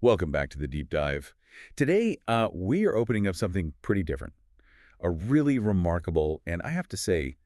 Welcome back to the deep dive. Today, we are opening up something pretty different. A really remarkable, and I have to say,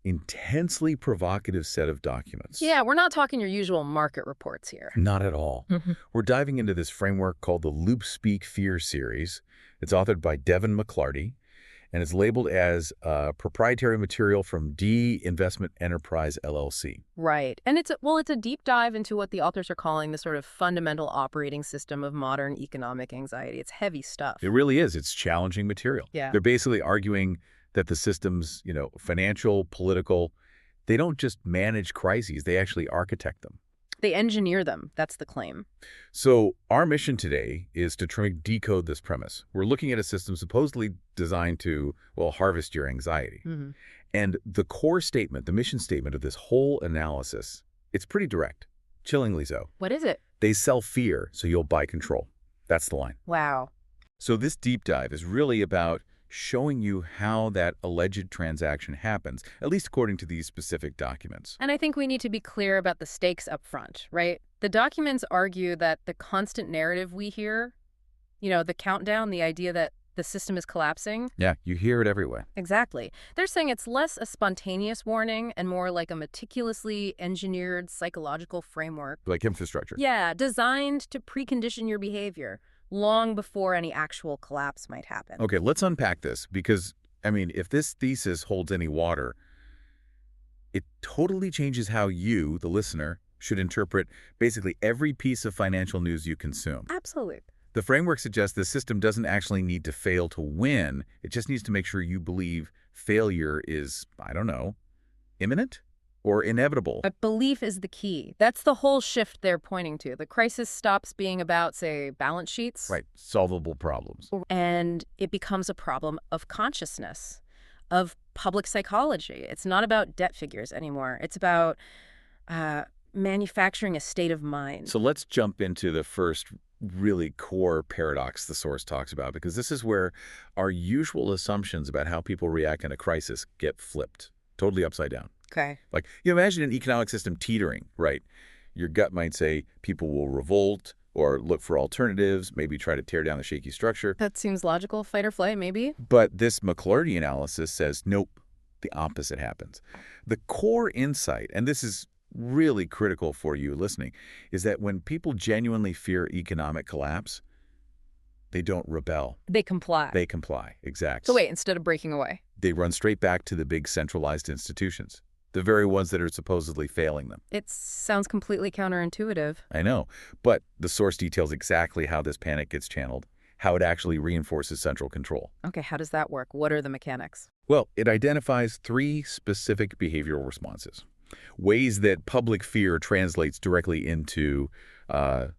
intensely provocative set of documents. Yeah, we're not talking your usual market reports here. Not at all. Mhm. We're diving into this framework called the LoopSpeak Fear Series. It's authored by Devin McClarty, and it's labeled as proprietary material from D Investment Enterprise, LLC. Right. And it's a deep dive into what the authors are calling the sort of fundamental operating system of modern economic anxiety. It's heavy stuff. It really is. It's challenging material. Yeah. They're basically arguing that the systems, financial, political, they don't just manage crises, they actually architect them. They engineer them. That's the claim. So our mission today is to try to decode this premise. We're looking at a system supposedly designed to, well, harvest your anxiety. Hmm. And the core statement, the mission statement of this whole analysis, it's pretty direct, chillingly so. What is it? They sell fear so you'll buy control. That's the line. Wow. So this deep dive is really about showing you how that alleged transaction happens, at least according to these specific documents. And I think we need to be clear about the stakes up front, right? The documents argue that the constant narrative we hear, the countdown, the idea that the system is collapsing. Yeah, you hear it everywhere. Exactly. They're saying it's less a spontaneous warning and more like a meticulously engineered psychological framework. Like infrastructure. Yeah, designed to precondition your behavior long before any actual collapse might happen. Okay, let's unpack this because, if this thesis holds any water, it totally changes how you, the listener, should interpret basically every piece of financial news you consume. Absolutely. The framework suggests the system doesn't actually need to fail to win. It just needs to make sure you believe failure is, imminent or inevitable. But belief is the key. That's the whole shift they're pointing to. The crisis stops being about, say, balance sheets. Right, solvable problems. And it becomes a problem of consciousness, of public psychology. It's not about debt figures anymore. It's about manufacturing a state of mind. So let's jump into the first really core paradox the source talks about, because this is where our usual assumptions about how people react in a crisis get flipped, totally upside down. Okay. Like, imagine an economic system teetering, right? Your gut might say people will revolt or look for alternatives, maybe try to tear down the shaky structure. That seems logical. Fight or flight, maybe. But this McClarty analysis says, nope, the opposite happens. The core insight, and this is really critical for you listening, is that when people genuinely fear economic collapse, they don't rebel. They comply. They comply, exactly. So wait, instead of breaking away. They run straight back to the big centralized institutions, the very ones that are supposedly failing them. It sounds completely counterintuitive. I know, but the source details exactly how this panic gets channeled, how it actually reinforces central control. Okay, how does that work? What are the mechanics? Well, it identifies 3 specific behavioral responses, ways that public fear translates directly into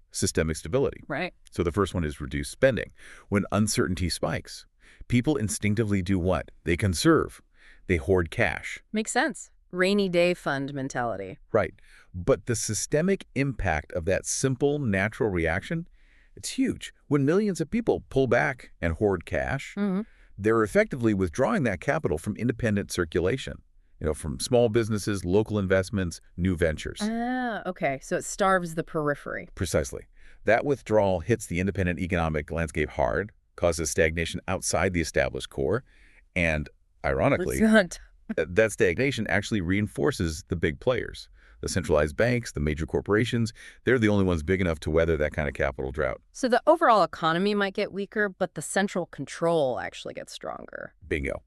systemic stability. Right. So the first one is reduced spending. When uncertainty spikes, people instinctively do what? They conserve. They hoard cash. Makes sense. Rainy day fund mentality. Right. But the systemic impact of that simple, natural reaction, it's huge. When millions of people pull back and hoard cash, they're effectively withdrawing that capital from independent circulation, from small businesses, local investments, new ventures. Ah, okay. So it starves the periphery. Precisely. That withdrawal hits the independent economic landscape hard, causes stagnation outside the established core, and ironically, that stagnation actually reinforces the big players. The centralized banks, the major corporations, they're the only ones big enough to weather that kind of capital drought. So the overall economy might get weaker, but the central control actually gets stronger. Bingo.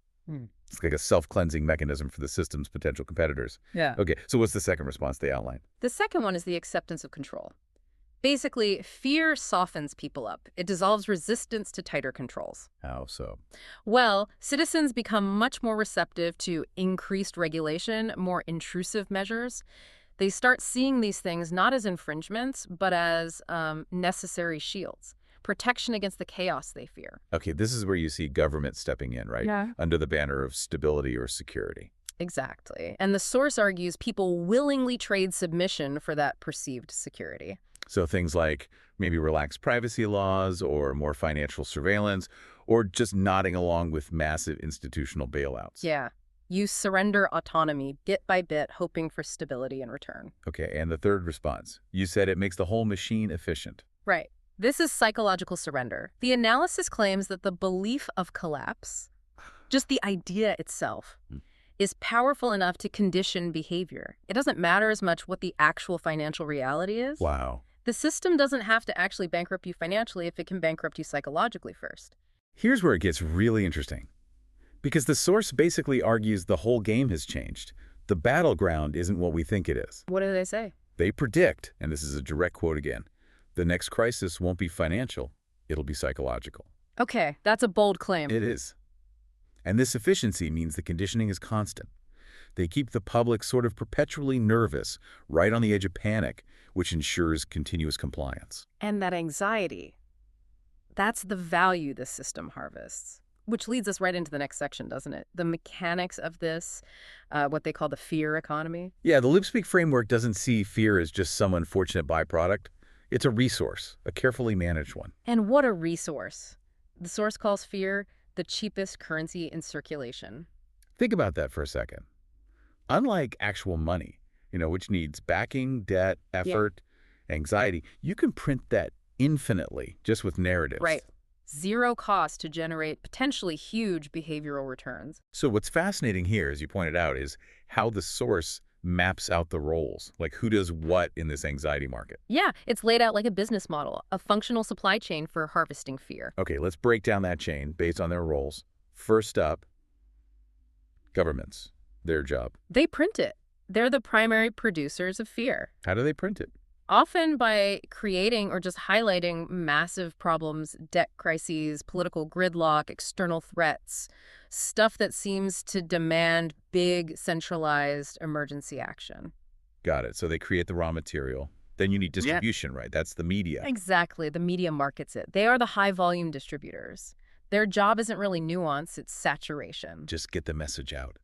It's like a self-cleansing mechanism for the system's potential competitors. Yeah. Okay, so what's the second response they outline? The second one is the acceptance of control. Basically, fear softens people up. It dissolves resistance to tighter controls. How so? Well, citizens become much more receptive to increased regulation, more intrusive measures. They start seeing these things not as infringements, but as necessary shields, protection against the chaos they fear. Okay, this is where you see government stepping in, right? Yeah. Under the banner of stability or security. Exactly. And the source argues people willingly trade submission for that perceived security. So things like maybe relaxed privacy laws or more financial surveillance, or just nodding along with massive institutional bailouts. Yeah. You surrender autonomy bit by bit, hoping for stability in return. Okay, and the third response. You said it makes the whole machine efficient. Right. This is psychological surrender. The analysis claims that the belief of collapse, just the idea itself, Hmm. is powerful enough to condition behavior. It doesn't matter as much what the actual financial reality is. Wow. The system doesn't have to actually bankrupt you financially if it can bankrupt you psychologically first. Here's where it gets really interesting. Because the source basically argues the whole game has changed. The battleground isn't what we think it is. What do they say? They predict, and this is a direct quote again, the next crisis won't be financial, it'll be psychological. Okay, that's a bold claim. It is. And this efficiency means the conditioning is constant. They keep the public sort of perpetually nervous, right on the edge of panic, which ensures continuous compliance. And that anxiety, that's the value this system harvests. Which leads us right into the next section, doesn't it? The mechanics of this, what they call the fear economy. Yeah, the LoopSpeak framework doesn't see fear as just some unfortunate byproduct. It's a resource, a carefully managed one. And what a resource. The source calls fear the cheapest currency in circulation. Think about that for a second. Unlike actual money, which needs backing, debt, effort, anxiety, you can print that infinitely just with narratives. Right. Zero cost to generate potentially huge behavioral returns. So what's fascinating here, as you pointed out, is how the source maps out the roles, like who does what in this anxiety market. Yeah, it's laid out like a business model, a functional supply chain for harvesting fear. Okay, let's break down that chain based on their roles. First up, governments, their job. They print it. They're the primary producers of fear. How do they print it? Often by creating or just highlighting massive problems, debt crises, political gridlock, external threats, stuff that seems to demand big, centralized emergency action. Got it. So they create the raw material. Then you need distribution, right? That's the media. Exactly. The media markets it. They are the high-volume distributors. Their job isn't really nuance, it's saturation. Just get the message out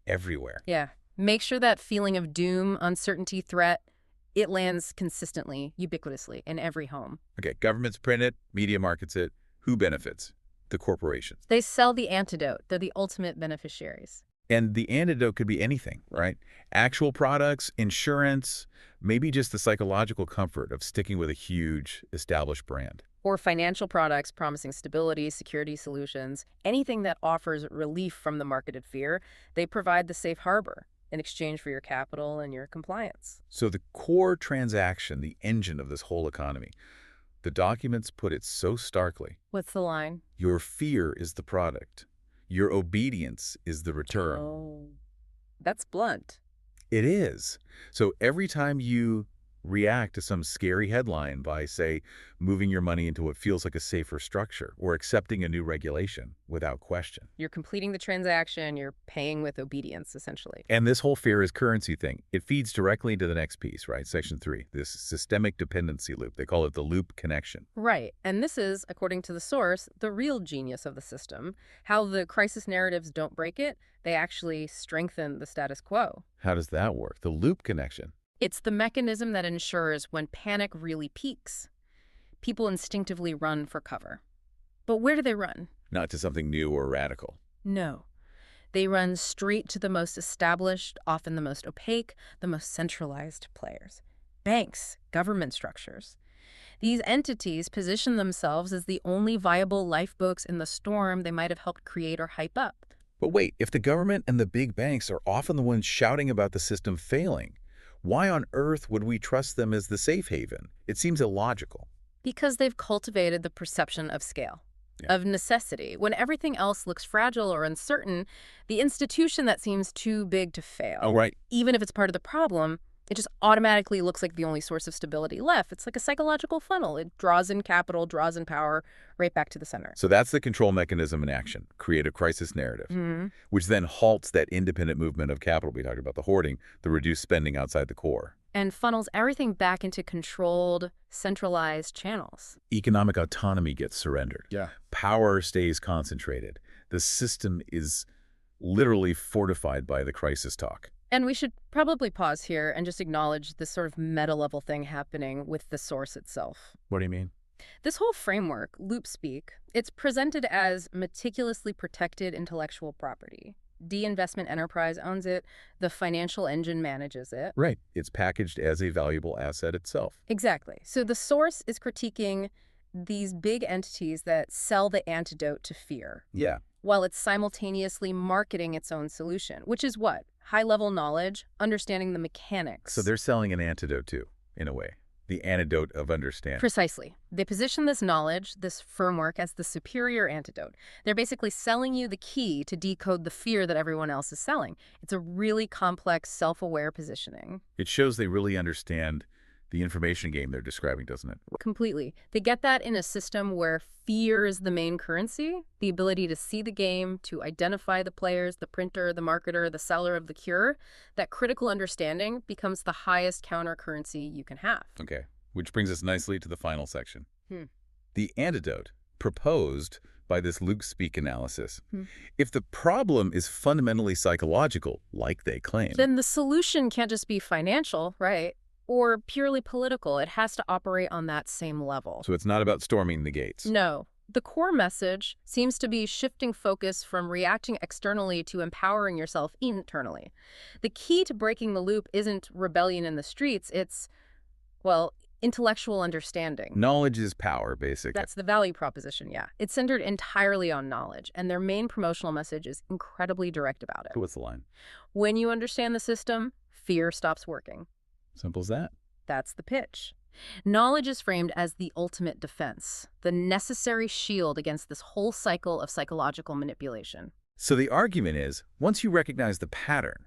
everywhere. Yeah. Make sure that feeling of doom, uncertainty, threat, it lands consistently, ubiquitously, in every home. Okay, governments print it, media markets it. Who benefits? The corporations. They sell the antidote. They're the ultimate beneficiaries. And the antidote could be anything, right? Actual products, insurance, maybe just the psychological comfort of sticking with a huge, established brand. Or financial products promising stability, security solutions, anything that offers relief from the marketed fear, they provide the safe harbor in exchange for your capital and your compliance. So the core transaction, the engine of this whole economy, the documents put it so starkly. What's the line? Your fear is the product. Your obedience is the return. Oh, that's blunt. It is. So every time you react to some scary headline by, say, moving your money into what feels like a safer structure or accepting a new regulation without question. You're completing the transaction, you're paying with obedience, essentially. And this whole fear is currency thing, it feeds directly into the next piece, right? Section 3, this systemic dependency loop. They call it the loop connection. Right. And this is, according to the source, the real genius of the system. How the crisis narratives don't break it, they actually strengthen the status quo. How does that work? The loop connection. It's the mechanism that ensures when panic really peaks, people instinctively run for cover. But where do they run? Not to something new or radical. No. They run straight to the most established, often the most opaque, the most centralized players. Banks, government structures. These entities position themselves as the only viable lifeboats in the storm they might have helped create or hype up. But wait, if the government and the big banks are often the ones shouting about the system failing, why on earth would we trust them as the safe haven? It seems illogical. Because they've cultivated the perception of scale, of necessity. When everything else looks fragile or uncertain, the institution that seems too big to fail, Oh, right. even if it's part of the problem, it just automatically looks like the only source of stability left. It's like a psychological funnel. It draws in capital, draws in power, right back to the center. So that's the control mechanism in action, create a crisis narrative, which then halts that independent movement of capital we talked about, the hoarding, the reduced spending outside the core. And funnels everything back into controlled, centralized channels. Economic autonomy gets surrendered. Yeah. Power stays concentrated. The system is literally fortified by the crisis talk. And we should probably pause here and just acknowledge this sort of meta-level thing happening with the source itself. What do you mean? This whole framework, LoopSpeak, it's presented as meticulously protected intellectual property. De-investment enterprise owns it. The financial engine manages it. Right. It's packaged as a valuable asset itself. Exactly. So the source is critiquing these big entities that sell the antidote to fear, Yeah. while it's simultaneously marketing its own solution, which is what? High-level knowledge, understanding the So mechanics. they're selling an antidote too, in a way. The antidote of understanding. Precisely. They position this knowledge, this framework, as the superior antidote. They're basically selling you the key to decode the fear that everyone else is selling. It's a really complex, self-aware positioning. It shows they really understand the information game they're describing, doesn't it? Completely. They get that in a system where fear is the main currency, the ability to see the game, to identify the players, the printer, the marketer, the seller of the cure. That critical understanding becomes the highest counter currency you can have. Okay. Which brings us nicely to the final section. Hmm. The antidote proposed by this LoopSpeak analysis. Hmm. If the problem is fundamentally psychological, like they claim, Then the solution can't just be financial, right? Or purely political. It has to operate on that same level. so it's not about storming the gates. No. The core message seems to be shifting focus from reacting externally to empowering yourself internally. The key to breaking the loop isn't rebellion in the streets, it's, well, intellectual understanding. Knowledge is power, basically. That's the value proposition, yeah. It's centered entirely on knowledge, and their main promotional message is incredibly direct about it. What's the line? When you understand the system, fear stops working. Simple as that. That's the pitch. Knowledge is framed as the ultimate defense, the necessary shield against this whole cycle of psychological manipulation. So the argument is, once you recognize the pattern,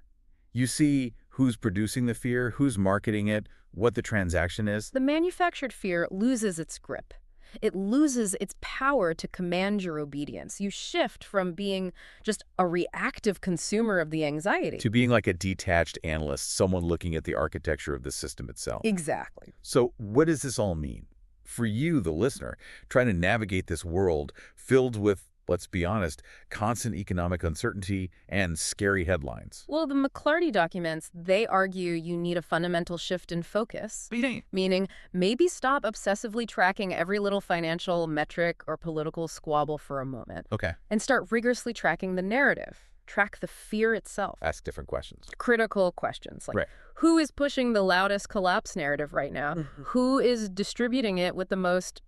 you see who's producing the fear, who's marketing it, what the transaction is. The manufactured fear loses its grip. It loses its power to command your obedience. You shift from being just a reactive consumer of the anxiety. To being like a detached analyst, someone looking at the architecture of the system itself. Exactly. So what does this all mean? For you, the listener, trying to navigate this world filled with, let's be honest, constant economic uncertainty and scary headlines. Well, the McClarty documents, they argue you need a fundamental shift in focus. Meaning, maybe stop obsessively tracking every little financial metric or political squabble for a moment. Okay. And start rigorously tracking the narrative. Track the fear itself. Ask different questions. Critical questions like, Right. who is pushing the loudest collapse narrative right now? Who is distributing it with the most,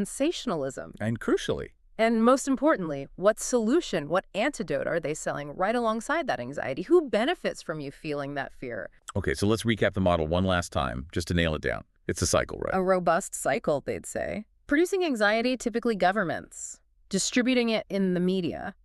sensationalism? And crucially, And most importantly, what solution, what antidote are they selling right alongside that anxiety? Who benefits from you feeling that fear? okay, so let's recap the model one last time, just to nail it down. It's a cycle, right? A robust cycle, they'd say. Producing anxiety, typically governments. Distributing it in the media.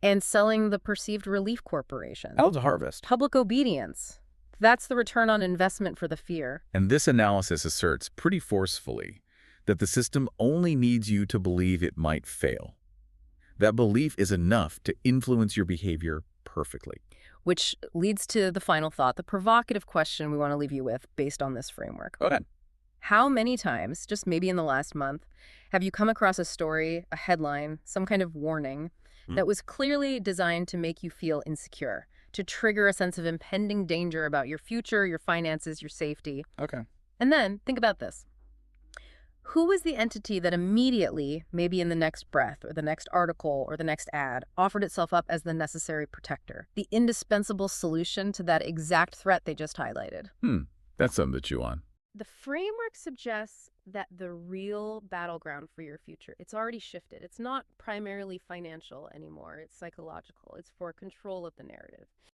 And selling the perceived relief corporation. Out to harvest. Public obedience. That's the return on investment for the fear. And this analysis asserts pretty forcefully that the system only needs you to believe it might fail. That belief is enough to influence your behavior perfectly. Which leads to the final thought, the provocative question we want to leave you with based on this framework. Go ahead. How many times, just maybe in the last month, have you come across a story, a headline, some kind of warning that was clearly designed to make you feel insecure, to trigger a sense of impending danger about your future, your finances, your safety? Okay. And then think about this. Who is the entity that immediately, maybe in the next breath or the next article or the next ad, offered itself up as the necessary protector, the indispensable solution to that exact threat they just highlighted? That's something to chew on. The framework suggests that the real battleground for your future, it's already shifted. It's not primarily financial anymore. It's psychological. It's for control of the narrative.